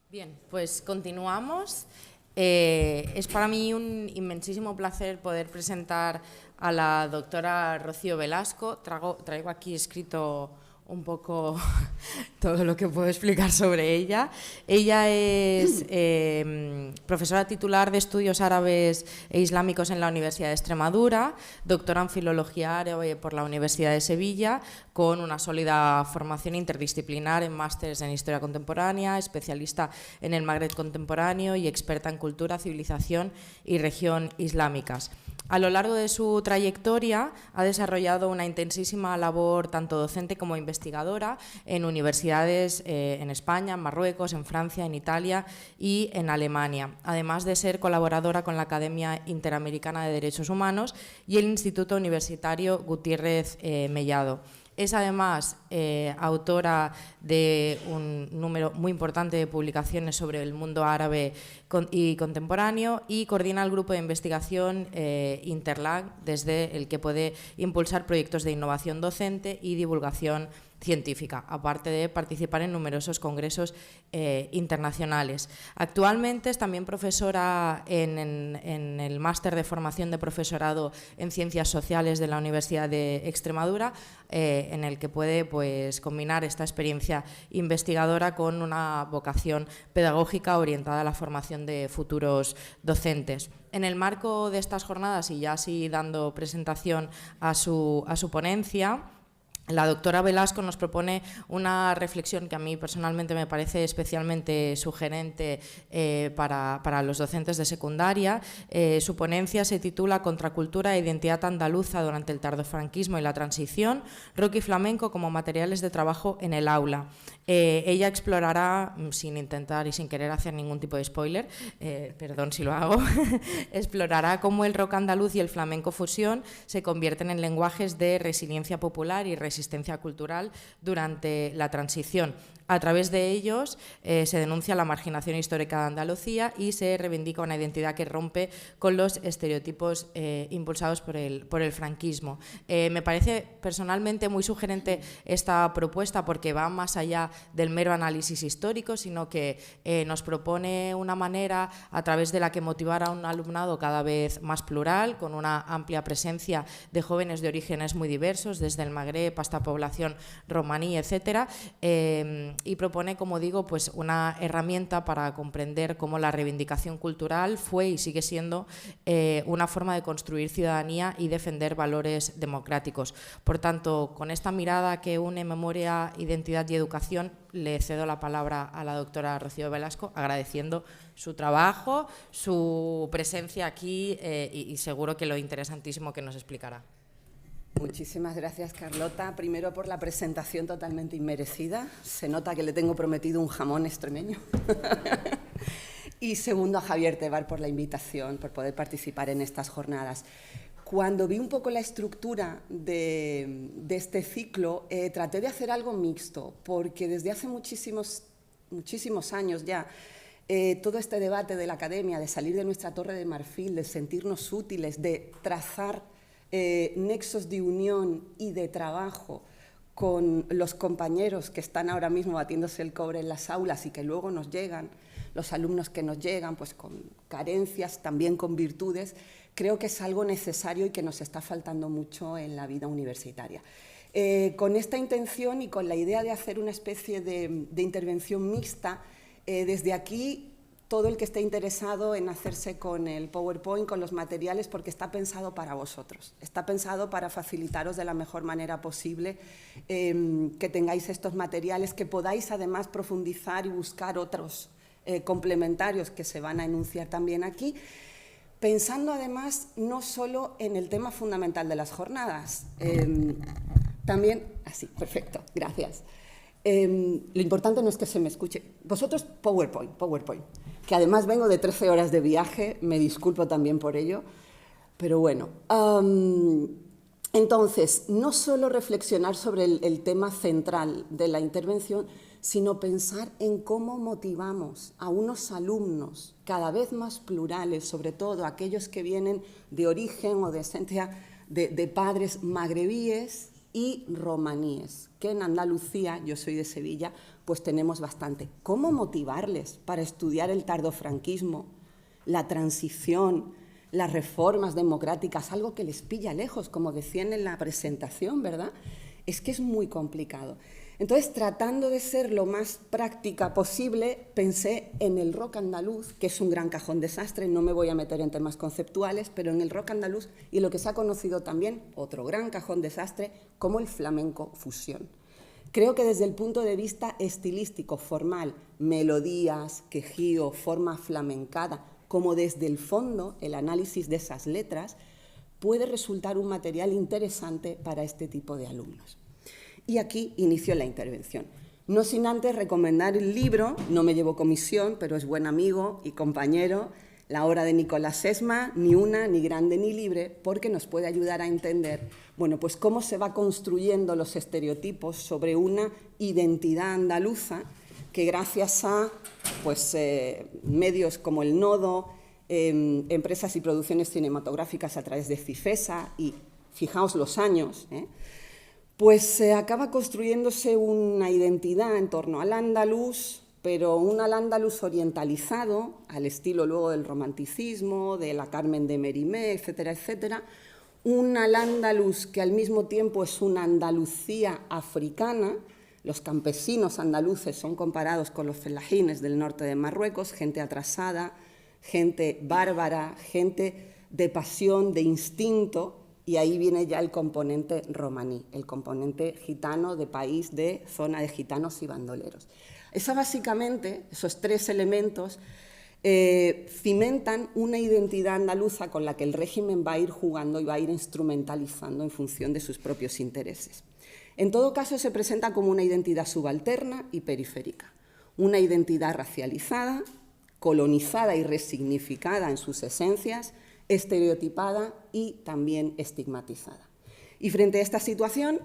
Bien, pues continuamos. Es para mí un inmensísimo placer poder presentar a la doctora Rocío Velasco. Traigo aquí escrito un poco todo lo que puedo explicar sobre ella. Ella es profesora titular de Estudios Árabes e Islámicos en la Universidad de Extremadura, doctora en Filología Árabe por la Universidad de Sevilla, con una sólida formación interdisciplinar en másteres en Historia Contemporánea, especialista en el Magreb contemporáneo y experta en cultura, civilización y región islámicas. A lo largo de su trayectoria ha desarrollado una intensísima labor tanto docente como investigadora en universidades en España, en Marruecos, en Francia, en Italia y en Alemania, además de ser colaboradora con la Academia Interamericana de Derechos Humanos y el Instituto Universitario Gutiérrez Mellado. Es además autora de un número muy importante de publicaciones sobre el mundo árabe y contemporáneo y coordina el grupo de investigación Interlag, desde el que puede impulsar proyectos de innovación docente y divulgación científica, aparte de participar en numerosos congresos internacionales. Actualmente es también profesora en el máster de formación de profesorado en Ciencias Sociales de la Universidad de Extremadura, en el que puede pues, combinar esta experiencia investigadora con una vocación pedagógica orientada a la formación de futuros docentes. En el marco de estas jornadas, y ya así dando presentación a su ponencia, la doctora Velasco nos propone una reflexión que a mí personalmente me parece especialmente sugerente para los docentes de secundaria. Su ponencia se titula Contracultura e identidad andaluza durante el tardofranquismo y la transición, rock y flamenco como materiales de trabajo en el aula. Ella explorará, sin intentar y sin querer hacer ningún tipo de spoiler, perdón si lo hago, explorará cómo el rock andaluz y el flamenco fusión se convierten en lenguajes de resiliencia popular y resistencia cultural durante la transición. A través de ellos se denuncia la marginación histórica de Andalucía y se reivindica una identidad que rompe con los estereotipos impulsados por el franquismo. Me parece personalmente muy sugerente esta propuesta porque va más allá del mero análisis histórico, sino que nos propone una manera a través de la que motivar a un alumnado cada vez más plural, con una amplia presencia de jóvenes de orígenes muy diversos, desde el Magreb hasta población romaní, etcétera, y propone, como digo, pues una herramienta para comprender cómo la reivindicación cultural fue y sigue siendo una forma de construir ciudadanía y defender valores democráticos. Por tanto, con esta mirada que une memoria, identidad y educación, le cedo la palabra a la doctora Rocío Velasco, agradeciendo su trabajo, su presencia aquí y seguro que lo interesantísimo que nos explicará. Muchísimas gracias, Carlota. Primero por la presentación totalmente inmerecida. Se nota que le tengo prometido un jamón extremeño. Y segundo a Javier Tebar por la invitación, por poder participar en estas jornadas. Cuando vi un poco la estructura de este ciclo, traté de hacer algo mixto, porque desde hace muchísimos años ya, todo este debate de la academia, de salir de nuestra torre de marfil, de sentirnos útiles, de trazar nexos de unión y de trabajo con los compañeros que están ahora mismo batiéndose el cobre en las aulas y que luego nos llegan, los alumnos que nos llegan pues con carencias, también con virtudes, creo que es algo necesario y que nos está faltando mucho en la vida universitaria. Con esta intención y con la idea de hacer una especie de intervención mixta, desde aquí todo el que esté interesado en hacerse con el PowerPoint, con los materiales, porque está pensado para vosotros, está pensado para facilitaros de la mejor manera posible que tengáis estos materiales, que podáis además profundizar y buscar otros complementarios que se van a enunciar también aquí, pensando además no solo en el tema fundamental de las jornadas, también, así, perfecto, gracias. Lo importante no es que se me escuche. Vosotros, PowerPoint, que además vengo de 13 horas de viaje, me disculpo también por ello, pero bueno. Entonces, no solo reflexionar sobre el tema central de la intervención, sino pensar en cómo motivamos a unos alumnos cada vez más plurales, sobre todo aquellos que vienen de origen o de esencia de padres magrebíes y romaníes, que en Andalucía, yo soy de Sevilla, pues tenemos bastante. ¿Cómo motivarles para estudiar el tardofranquismo, la transición, las reformas democráticas, algo que les pilla lejos, como decían en la presentación, ¿verdad? Es que es muy complicado. Entonces, tratando de ser lo más práctica posible, pensé en el rock andaluz, que es un gran cajón desastre, no me voy a meter en temas conceptuales, pero en el rock andaluz y lo que se ha conocido también, otro gran cajón desastre, como el flamenco fusión. Creo que desde el punto de vista estilístico, formal, melodías, quejío, forma flamencada, como desde el fondo, el análisis de esas letras, puede resultar un material interesante para este tipo de alumnos. Y aquí inicio la intervención. No sin antes recomendar el libro, no me llevo comisión, pero es buen amigo y compañero, la obra de Nicolás Sesma, Ni una, ni grande, ni libre, porque nos puede ayudar a entender, bueno, pues cómo se va construyendo los estereotipos sobre una identidad andaluza que gracias a pues, medios como El Nodo, empresas y producciones cinematográficas a través de Cifesa, y fijaos los años, pues acaba construyéndose una identidad en torno al andaluz, pero un al-ándalus orientalizado, al estilo luego del romanticismo, de la Carmen de Mérimée, etcétera, etcétera. Un al-ándalus que al mismo tiempo es una Andalucía africana. Los campesinos andaluces son comparados con los felahines del norte de Marruecos, gente atrasada, gente bárbara, gente de pasión, de instinto, y ahí viene ya el componente romaní, el componente gitano de país, de zona de gitanos y bandoleros. Eso básicamente, esos tres elementos, cimentan una identidad andaluza con la que el régimen va a ir jugando y va a ir instrumentalizando en función de sus propios intereses. En todo caso, se presenta como una identidad subalterna y periférica, una identidad racializada, colonizada y resignificada en sus esencias, estereotipada y también estigmatizada. Y frente a esta situación,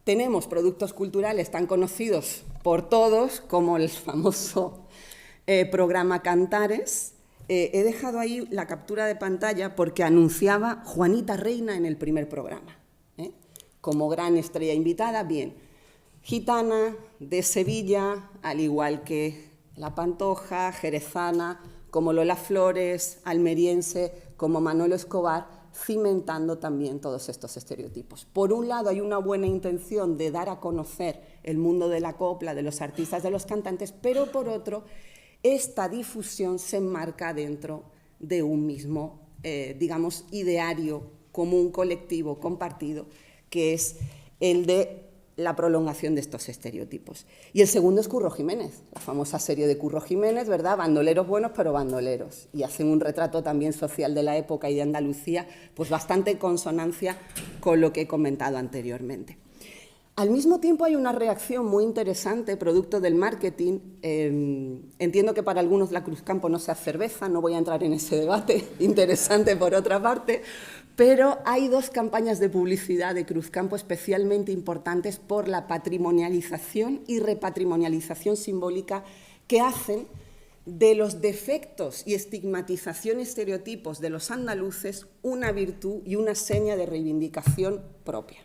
tenemos productos culturales tan conocidos por todos como el famoso programa Cantares. He dejado ahí la captura de pantalla porque anunciaba Juanita Reina en el primer programa, como gran estrella invitada, bien, gitana, de Sevilla, al igual que La Pantoja, jerezana, como Lola Flores, almeriense, como Manolo Escobar, cimentando también todos estos estereotipos. Por un lado, hay una buena intención de dar a conocer el mundo de la copla, de los artistas, de los cantantes, pero por otro, esta difusión se enmarca dentro de un mismo, digamos, ideario común, colectivo, compartido, que es el de la prolongación de estos estereotipos. Y el segundo es Curro Jiménez, la famosa serie de Curro Jiménez, ¿verdad? Bandoleros buenos, pero bandoleros. Y hacen un retrato también social de la época y de Andalucía, pues bastante en consonancia con lo que he comentado anteriormente. Al mismo tiempo hay una reacción muy interesante, producto del marketing. Entiendo que para algunos la Cruzcampo no sea cerveza, no voy a entrar en ese debate, interesante por otra parte, pero hay dos campañas de publicidad de Cruzcampo especialmente importantes por la patrimonialización y repatrimonialización simbólica que hacen de los defectos y estigmatización y estereotipos de los andaluces una virtud y una seña de reivindicación propia.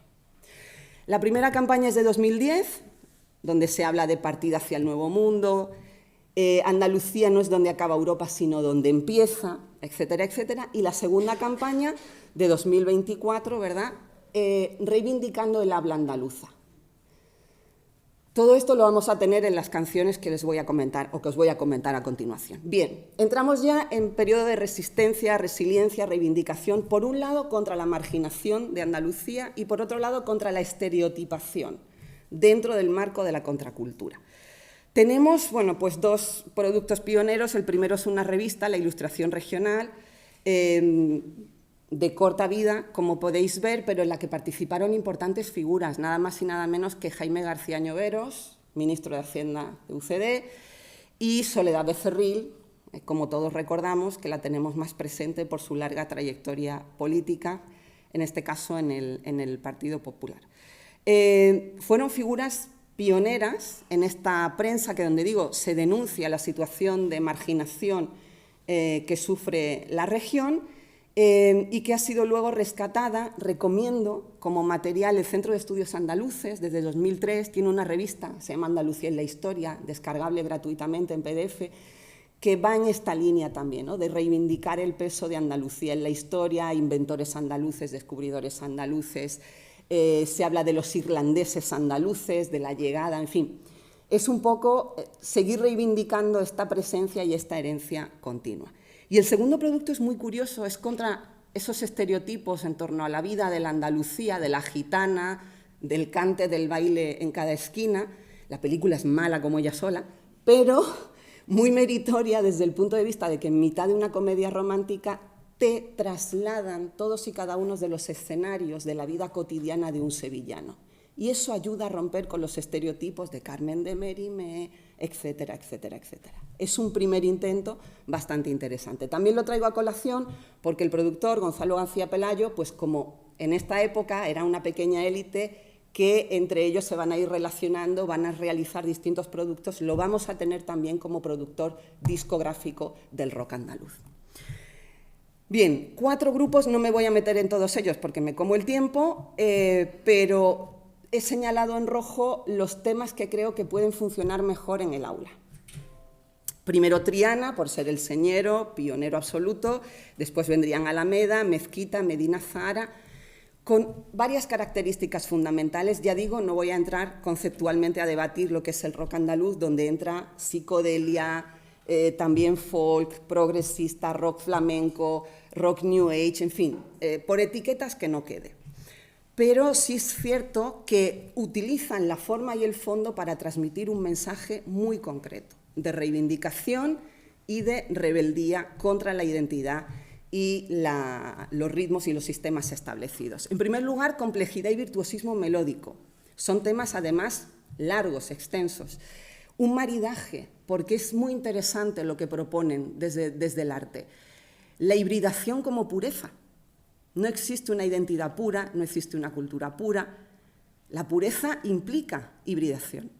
La primera campaña es de 2010, donde se habla de partida hacia el nuevo mundo, Andalucía no es donde acaba Europa, sino donde empieza, etcétera, etcétera. Y la segunda campaña de 2024, ¿verdad?, reivindicando el habla andaluza. Todo esto lo vamos a tener en las canciones que les voy a comentar o que os voy a comentar a continuación. Bien, entramos ya en periodo de resistencia, resiliencia, reivindicación, por un lado contra la marginación de Andalucía y por otro lado contra la estereotipación dentro del marco de la contracultura. Tenemos, bueno, pues dos productos pioneros. El primero es una revista, La Ilustración Regional, de corta vida, como podéis ver, pero en la que participaron importantes figuras, nada más y nada menos que Jaime García Lloveros, ministro de Hacienda de UCD, y Soledad Becerril, como todos recordamos, que la tenemos más presente por su larga trayectoria política, en este caso en el Partido Popular. Fueron figuras pioneras en esta prensa que, donde digo, se denuncia la situación de marginación que sufre la región, y que ha sido luego rescatada. Recomiendo como material el Centro de Estudios Andaluces, desde 2003, tiene una revista, se llama Andalucía en la Historia, descargable gratuitamente en PDF, que va en esta línea también, ¿no?, de reivindicar el peso de Andalucía en la historia, inventores andaluces, descubridores andaluces, se habla de los irlandeses andaluces, de la llegada, en fin. Es un poco seguir reivindicando esta presencia y esta herencia continua. Y el segundo producto es muy curioso, es contra esos estereotipos en torno a la vida de la Andalucía, de la gitana, del cante, del baile en cada esquina. La película es mala como ella sola, pero muy meritoria desde el punto de vista de que en mitad de una comedia romántica te trasladan todos y cada uno de los escenarios de la vida cotidiana de un sevillano. Y eso ayuda a romper con los estereotipos de Carmen de Mérimée, etcétera, etcétera, etcétera. Es un primer intento bastante interesante. También lo traigo a colación porque el productor, Gonzalo García Pelayo, pues como en esta época era una pequeña élite que entre ellos se van a ir relacionando, van a realizar distintos productos, lo vamos a tener también como productor discográfico del rock andaluz. Bien, 4 grupos, no me voy a meter en todos ellos porque me como el tiempo, pero he señalado en rojo los temas que creo que pueden funcionar mejor en el aula. Primero Triana, por ser el señero, pionero absoluto, después vendrían Alameda, Mezquita, Medina Zahara, con varias características fundamentales. Ya digo, no voy a entrar conceptualmente a debatir lo que es el rock andaluz, donde entra psicodelia, también folk, progresista, rock flamenco, rock new age, en fin, por etiquetas que no quede. Pero sí es cierto que utilizan la forma y el fondo para transmitir un mensaje muy concreto, de reivindicación y de rebeldía contra la identidad y los ritmos y los sistemas establecidos. En primer lugar, complejidad y virtuosismo melódico. Son temas, además, largos, extensos. Un maridaje, porque es muy interesante lo que proponen desde el arte. La hibridación como pureza. No existe una identidad pura, no existe una cultura pura. La pureza implica hibridación.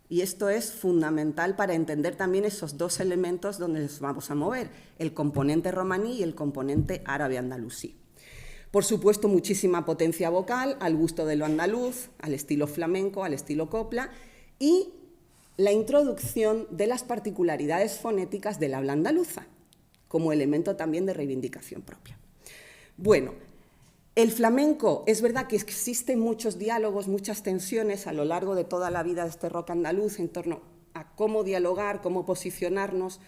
Y esto es fundamental para entender también esos dos elementos donde nos vamos a mover, el componente romaní y el componente árabe-andalusí. Por supuesto, muchísima potencia vocal, al gusto de lo andaluz, al estilo flamenco, al estilo copla, y la introducción de las particularidades fonéticas del habla andaluza, como elemento también de reivindicación propia. Bueno, el flamenco, es verdad que existen muchos diálogos, muchas tensiones a lo largo de toda la vida de este rock andaluz en torno a cómo dialogar, cómo posicionarnos,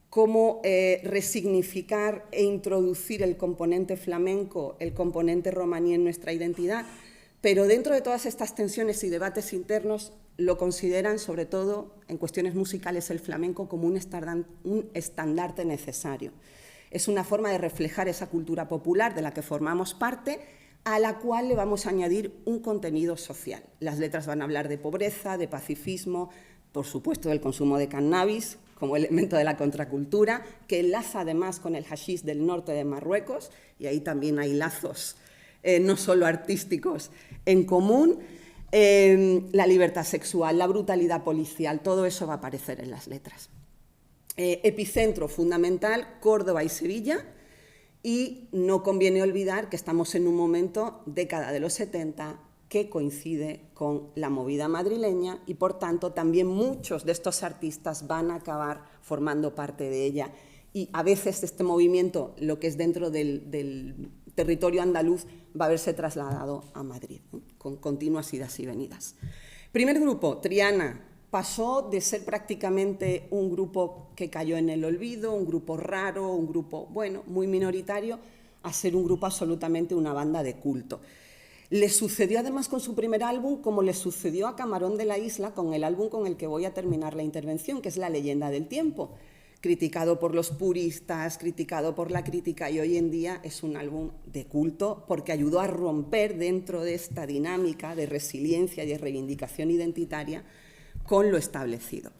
cómo resignificar e introducir el componente flamenco, el componente romaní en nuestra identidad, pero dentro de todas estas tensiones y debates internos lo consideran, sobre todo en cuestiones musicales, el flamenco como un estandarte necesario. Es una forma de reflejar esa cultura popular de la que formamos parte, a la cual le vamos a añadir un contenido social. Las letras van a hablar de pobreza, de pacifismo, por supuesto del consumo de cannabis como elemento de la contracultura, que enlaza además con el hashish del norte de Marruecos, y ahí también hay lazos no solo artísticos en común. La libertad sexual, la brutalidad policial, todo eso va a aparecer en las letras. Epicentro fundamental, Córdoba y Sevilla, y no conviene olvidar que estamos en un momento, década de los 70, que coincide con la movida madrileña y, por tanto, también muchos de estos artistas van a acabar formando parte de ella. Y a veces este movimiento, lo que es dentro del territorio andaluz, va a verse trasladado a Madrid, ¿no?, con continuas idas y venidas. Primer grupo, Triana. Pasó de ser prácticamente un grupo que cayó en el olvido, un grupo raro, un grupo, bueno, muy minoritario, a ser un grupo absolutamente una banda de culto. Le sucedió además con su primer álbum, como le sucedió a Camarón de la Isla con el álbum con el que voy a terminar la intervención, que es La leyenda del tiempo, criticado por los puristas, criticado por la crítica, y hoy en día es un álbum de culto porque ayudó a romper dentro de esta dinámica de resiliencia y de reivindicación identitaria con lo establecido.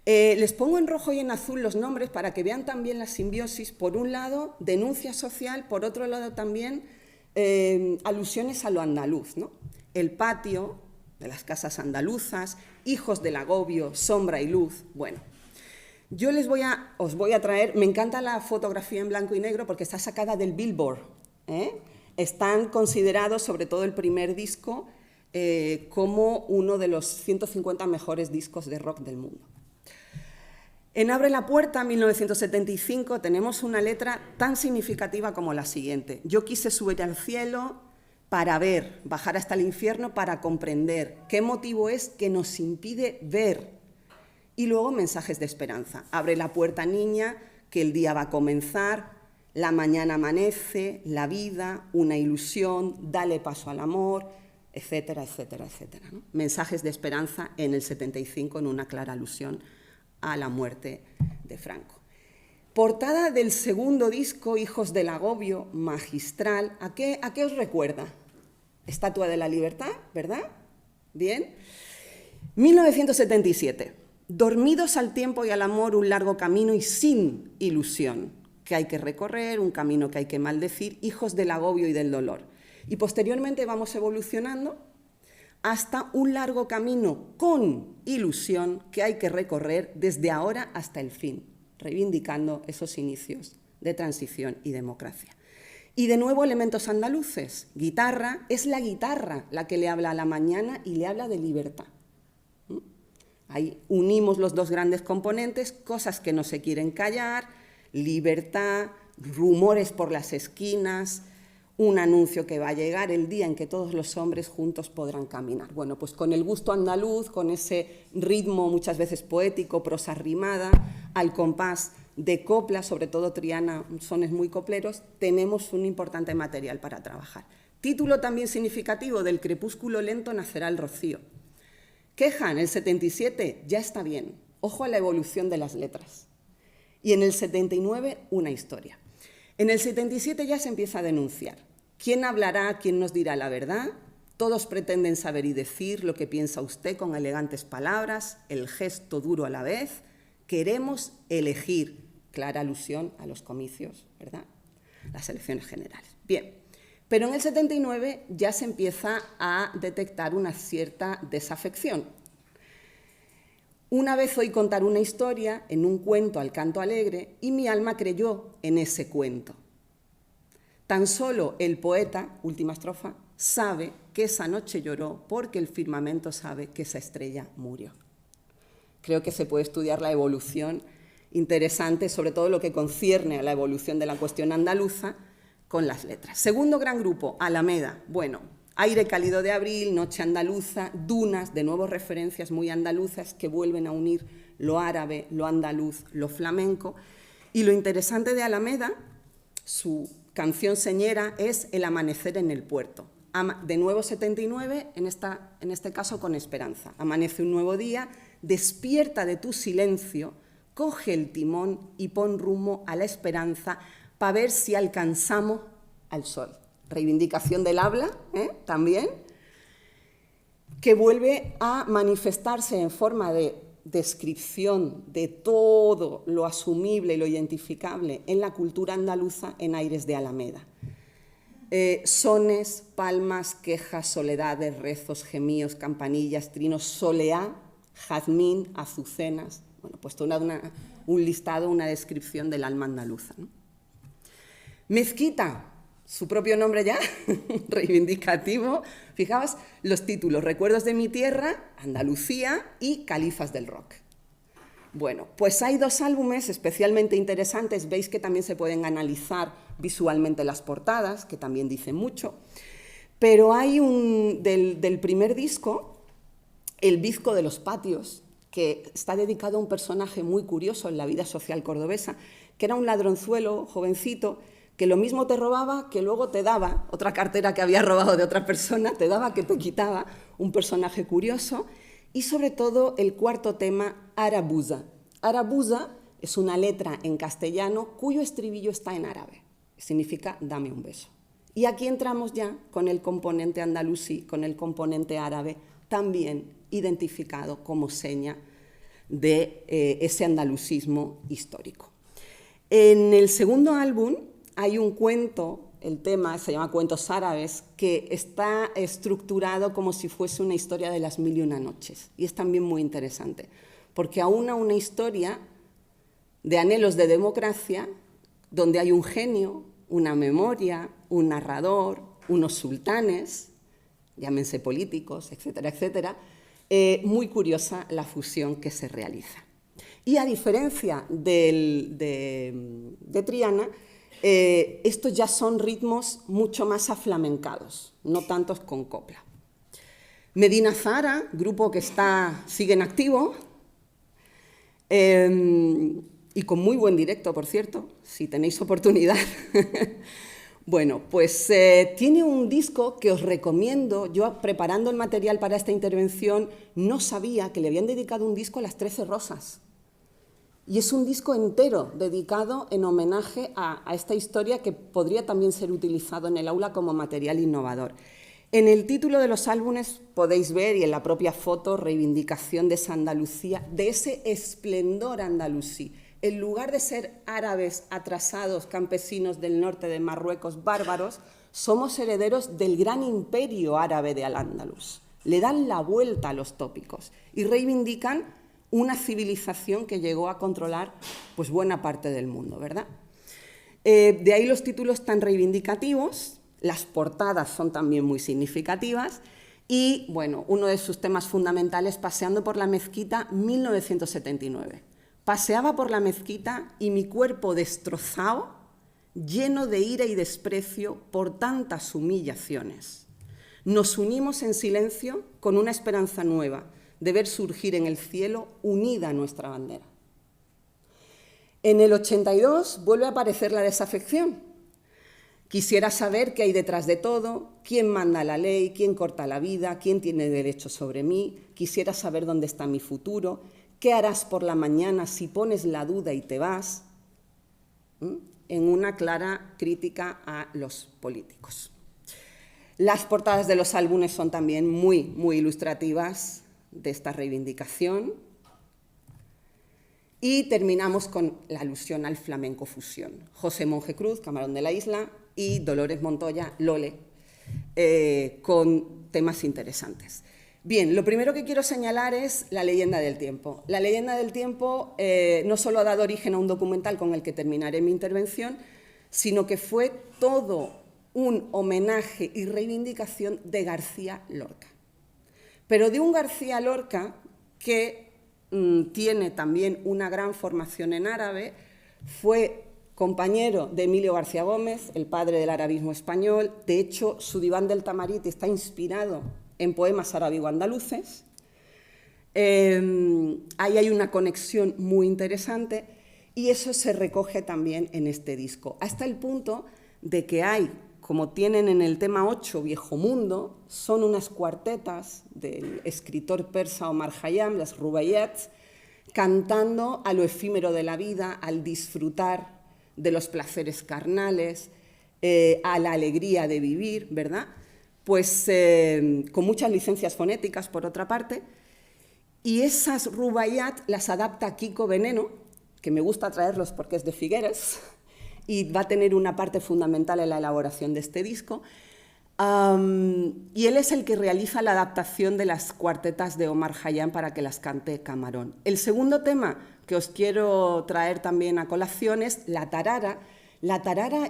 Les pongo en rojo y en azul los nombres para que vean también la simbiosis. Por un lado, denuncia social, por otro lado también alusiones a lo andaluz, ¿no? El patio de las casas andaluzas, Hijos del agobio, Sombra y luz. Bueno, Yo os voy a traer, me encanta la fotografía en blanco y negro porque está sacada del Billboard, ¿eh? Están considerados, sobre todo el primer disco, como uno de los 150 mejores discos de rock del mundo. En Abre la puerta, 1975, tenemos una letra tan significativa como la siguiente. Yo quise subir al cielo para ver, bajar hasta el infierno para comprender qué motivo es que nos impide ver. Y luego mensajes de esperanza. Abre la puerta, niña, que el día va a comenzar, la mañana amanece, la vida, una ilusión, dale paso al amor, etcétera, etcétera, etcétera, ¿no? Mensajes de esperanza en el 75, en una clara alusión a la muerte de Franco. Portada del segundo disco, Hijos del Agobio, magistral. ¿A qué os recuerda? Estatua de la Libertad, ¿verdad? Bien. 1977. Dormidos al tiempo y al amor, un largo camino y sin ilusión, que hay que recorrer, un camino que hay que maldecir, hijos del agobio y del dolor. Y posteriormente vamos evolucionando hasta un largo camino con ilusión que hay que recorrer desde ahora hasta el fin, reivindicando esos inicios de transición y democracia. Y de nuevo elementos andaluces. Guitarra, es la guitarra la que le habla a la mañana y le habla de libertad. Ahí unimos los dos grandes componentes, cosas que no se quieren callar, libertad, rumores por las esquinas, un anuncio que va a llegar el día en que todos los hombres juntos podrán caminar. Bueno, pues con el gusto andaluz, con ese ritmo muchas veces poético, prosa rimada, al compás de copla, sobre todo Triana, sones muy copleros, tenemos un importante material para trabajar. Título también significativo, del crepúsculo lento nacerá el rocío. Queja en el 77, ya está bien, ojo a la evolución de las letras. Y en el 79, una historia. En el 77 ya se empieza a denunciar. ¿Quién hablará? ¿Quién nos dirá la verdad? Todos pretenden saber y decir lo que piensa usted con elegantes palabras, el gesto duro a la vez. Queremos elegir. Clara alusión a los comicios, ¿verdad? Las elecciones generales. Bien, pero en el 79 ya se empieza a detectar una cierta desafección. Una vez oí contar una historia en un cuento al canto alegre y mi alma creyó en ese cuento. Tan solo el poeta, última estrofa, sabe que esa noche lloró porque el firmamento sabe que esa estrella murió. Creo que se puede estudiar la evolución interesante, sobre todo lo que concierne a la evolución de la cuestión andaluza con las letras. Segundo gran grupo, Alameda. Bueno, Aire cálido de abril, Noche andaluza, Dunas, de nuevo referencias muy andaluzas que vuelven a unir lo árabe, lo andaluz, lo flamenco. Y lo interesante de Alameda, su canción señera, es El amanecer en el puerto. De nuevo 79, en este caso con esperanza. Amanece un nuevo día, despierta de tu silencio, coge el timón y pon rumbo a la esperanza para ver si alcanzamos al sol. Reivindicación del habla, también, que vuelve a manifestarse en forma de descripción de todo lo asumible y lo identificable en la cultura andaluza en Aires de Alameda. Sones, palmas, quejas, soledades, rezos, gemíos, campanillas, trinos, soleá, jazmín, azucenas. Bueno, pues un listado, una descripción del alma andaluza, ¿no? Mezquita, su propio nombre ya, reivindicativo. Fijaos los títulos: Recuerdos de mi tierra, Andalucía y Califas del rock. Bueno, pues hay dos álbumes especialmente interesantes. Veis que también se pueden analizar visualmente las portadas, que también dicen mucho. Pero hay del primer disco, El bizco de los patios, que está dedicado a un personaje muy curioso en la vida social cordobesa, que era un ladronzuelo jovencito que lo mismo te robaba que luego te daba otra cartera que había robado de otra persona, te daba que te quitaba, un personaje curioso. Y sobre todo el cuarto tema, Arabuza. Arabuza es una letra en castellano cuyo estribillo está en árabe, significa dame un beso. Y aquí entramos ya con el componente andalusí, con el componente árabe, también identificado como seña de ese andalusismo histórico. En el segundo álbum hay un cuento, el tema se llama Cuentos Árabes, que está estructurado como si fuese una historia de las mil y una noches. Y es también muy interesante, porque aúna una historia de anhelos de democracia, donde hay un genio, una memoria, un narrador, unos sultanes, llámense políticos, etcétera, etcétera. Muy curiosa la fusión que se realiza. Y a diferencia de Triana, estos ya son ritmos mucho más aflamencados, no tantos con copla. Medina Zahara, grupo que sigue en activo, y con muy buen directo, por cierto, si tenéis oportunidad. Bueno, pues tiene un disco que os recomiendo. Yo, preparando el material para esta intervención, no sabía que le habían dedicado un disco a las 13 Rosas. Y es un disco entero dedicado en homenaje a esta historia, que podría también ser utilizado en el aula como material innovador. En el título de los álbumes podéis ver, y en la propia foto, reivindicación de esa Andalucía, de ese esplendor andalusí. En lugar de ser árabes atrasados, campesinos del norte de Marruecos, bárbaros, somos herederos del gran imperio árabe de Al-Ándalus. Le dan la vuelta a los tópicos y reivindican una civilización que llegó a controlar pues, buena parte del mundo, ¿verdad? De ahí los títulos tan reivindicativos, las portadas son también muy significativas y, bueno, uno de sus temas fundamentales, Paseando por la Mezquita, 1979. Paseaba por la mezquita y mi cuerpo destrozado, lleno de ira y desprecio por tantas humillaciones. Nos unimos en silencio con una esperanza nueva de ver surgir en el cielo unida nuestra bandera. En el 82 vuelve a aparecer la desafección. Quisiera saber qué hay detrás de todo, quién manda la ley, quién corta la vida, quién tiene derecho sobre mí. Quisiera saber dónde está mi futuro. ¿Qué harás por la mañana si pones la duda y te vas? En una clara crítica a los políticos. Las portadas de los álbumes son también muy ilustrativas de esta reivindicación. Y terminamos con la alusión al flamenco fusión. José Monje Cruz, Camarón de la Isla, y Dolores Montoya, Lole, con temas interesantes. Bien, lo primero que quiero señalar es la leyenda del tiempo. La leyenda del tiempo no solo ha dado origen a un documental con el que terminaré mi intervención, sino que fue todo un homenaje y reivindicación de García Lorca. Pero de un García Lorca que tiene también una gran formación en árabe, fue compañero de Emilio García Gómez, el padre del arabismo español. De hecho, su Diván del Tamarit está inspirado en poemas árabe-andaluces. Ahí hay una conexión muy interesante y eso se recoge también en este disco, hasta el punto de que hay, como tienen en el tema 8, Viejo Mundo, son unas cuartetas del escritor persa Omar Khayyam, las Rubaiyats, cantando a lo efímero de la vida, al disfrutar de los placeres carnales, a la alegría de vivir, ¿verdad? Pues con muchas licencias fonéticas, por otra parte, y esas Rubaiyat las adapta Kiko Veneno, que me gusta traerlos porque es de Figueres, y va a tener una parte fundamental en la elaboración de este disco, y él es el que realiza la adaptación de las cuartetas de Omar Khayyam para que las cante Camarón. El segundo tema que os quiero traer también a colación es la tarara. La tarara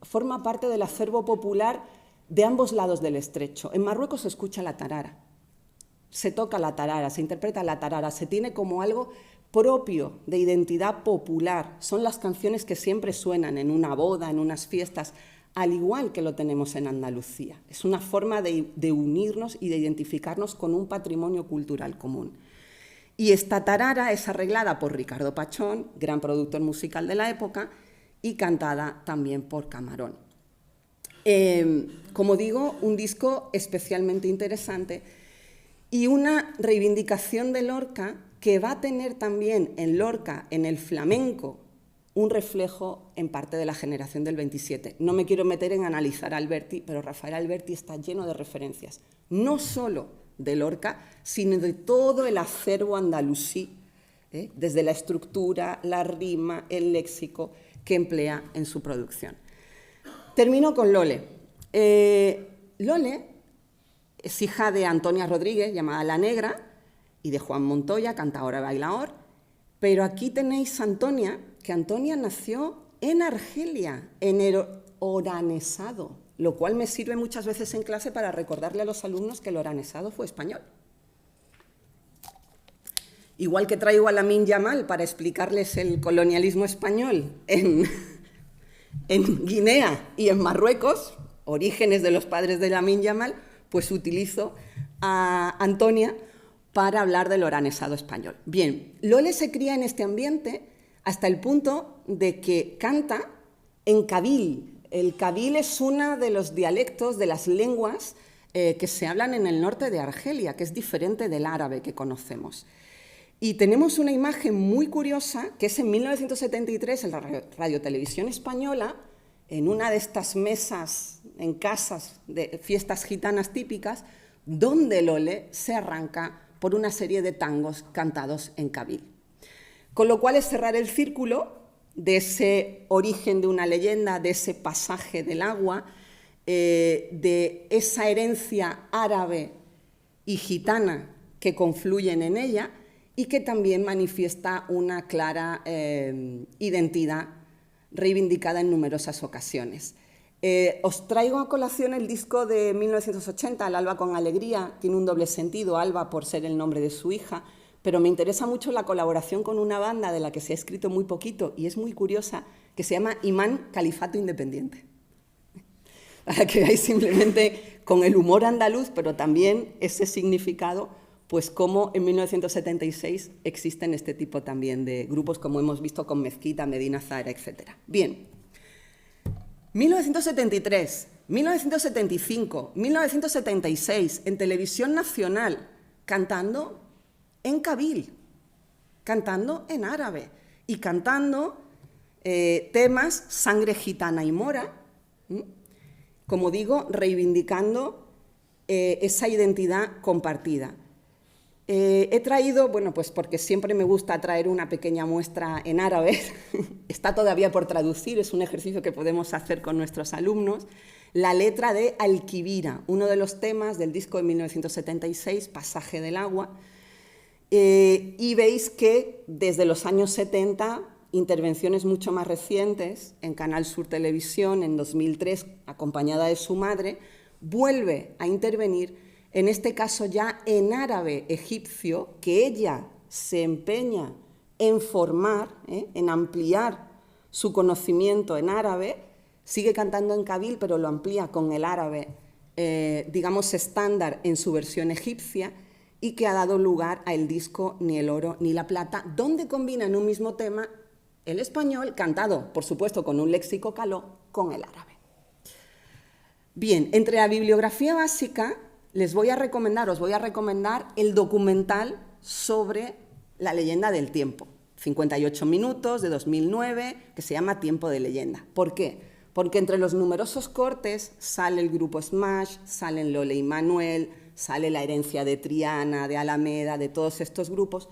forma parte del acervo popular de ambos lados del estrecho. En Marruecos se escucha la tarara, se toca la tarara, se interpreta la tarara, se tiene como algo propio de identidad popular. Son las canciones que siempre suenan en una boda, en unas fiestas, al igual que lo tenemos en Andalucía. Es una forma de unirnos y de identificarnos con un patrimonio cultural común. Y esta tarara es arreglada por Ricardo Pachón, gran productor musical de la época, y cantada también por Camarón. Como digo, un disco especialmente interesante y una reivindicación de Lorca que va a tener también en Lorca, en el flamenco, un reflejo en parte de la generación del 27. No me quiero meter en analizar a Alberti, pero Rafael Alberti está lleno de referencias, no solo de Lorca, sino de todo el acervo andalusí, desde la estructura, la rima, el léxico que emplea en su producción. Termino con Lole. Lole es hija de Antonia Rodríguez, llamada La Negra, y de Juan Montoya, cantadora y bailaor, Pero aquí tenéis a Antonia, que Antonia nació en Argelia, en el oranesado, lo cual me sirve muchas veces en clase para recordarle a los alumnos que el oranesado fue español. Igual que traigo a Lamine Yamal para explicarles el colonialismo español en Guinea y en Marruecos, orígenes de los padres de Lamine Yamal, pues utilizo a Antonia para hablar del oranesado español. Bien, Lole se cría en este ambiente hasta el punto de que canta en kabil. El kabil es uno de los dialectos de las lenguas que se hablan en el norte de Argelia, que es diferente del árabe que conocemos. Y tenemos una imagen muy curiosa, que es en 1973 en la Radiotelevisión Española, en una de estas mesas en casas de fiestas gitanas típicas, donde Lole se arranca por una serie de tangos cantados en kabil. Con lo cual es cerrar el círculo de ese origen de una leyenda, de ese pasaje del agua, de esa herencia árabe y gitana que confluyen en ella y que también manifiesta una clara identidad reivindicada en numerosas ocasiones. Os traigo a colación el disco de 1980, El alba con alegría. Tiene un doble sentido, Alba por ser el nombre de su hija, pero me interesa mucho la colaboración con una banda de la que se ha escrito muy poquito y es muy curiosa, que se llama Imán Califato Independiente. Para que veáis simplemente con el humor andaluz, pero también ese significado, pues cómo en 1976 existen este tipo también de grupos, como hemos visto con Mezquita, Medina Zahara, etc. Bien, 1973, 1975, 1976, en Televisión Nacional, cantando en kabil, cantando en árabe y cantando temas sangre gitana y mora, como digo, reivindicando esa identidad compartida. He traído, bueno, pues porque siempre me gusta traer una pequeña muestra en árabe, está todavía por traducir, es un ejercicio que podemos hacer con nuestros alumnos, la letra de Alquibira, uno de los temas del disco de 1976, Pasaje del agua, y veis que desde los años 70, intervenciones mucho más recientes, en Canal Sur Televisión, en 2003, acompañada de su madre, vuelve a intervenir, en este caso ya en árabe egipcio, que ella se empeña en formar, en ampliar su conocimiento en árabe, sigue cantando en kabil, pero lo amplía con el árabe, digamos, estándar en su versión egipcia, y que ha dado lugar al disco Ni el oro ni la plata, donde combina en un mismo tema el español, cantado, por supuesto, con un léxico caló, con el árabe. Bien, entre la bibliografía básica, os voy a recomendar el documental sobre la leyenda del tiempo, 58 minutos, de 2009, que se llama Tiempo de leyenda. ¿Por qué? Porque entre los numerosos cortes sale el grupo Smash, salen Lole y Manuel, sale la herencia de Triana, de Alameda, de todos estos grupos.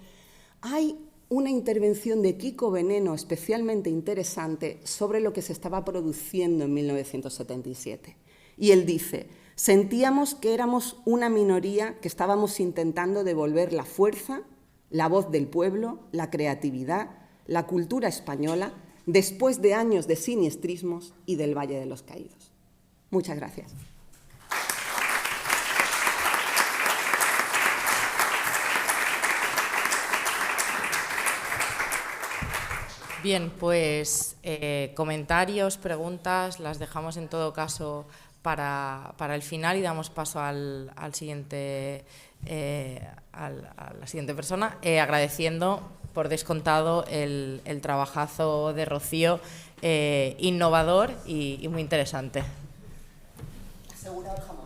Hay una intervención de Kiko Veneno especialmente interesante sobre lo que se estaba produciendo en 1977. Y él dice: sentíamos que éramos una minoría que estábamos intentando devolver la fuerza, la voz del pueblo, la creatividad, la cultura española, después de años de siniestrismos y del Valle de los Caídos. Muchas gracias. Bien, pues comentarios, preguntas, las dejamos en todo caso para el final y damos paso a la siguiente persona, agradeciendo por descontado el trabajazo de Rocío, innovador y muy interesante. Asegurado el jamón.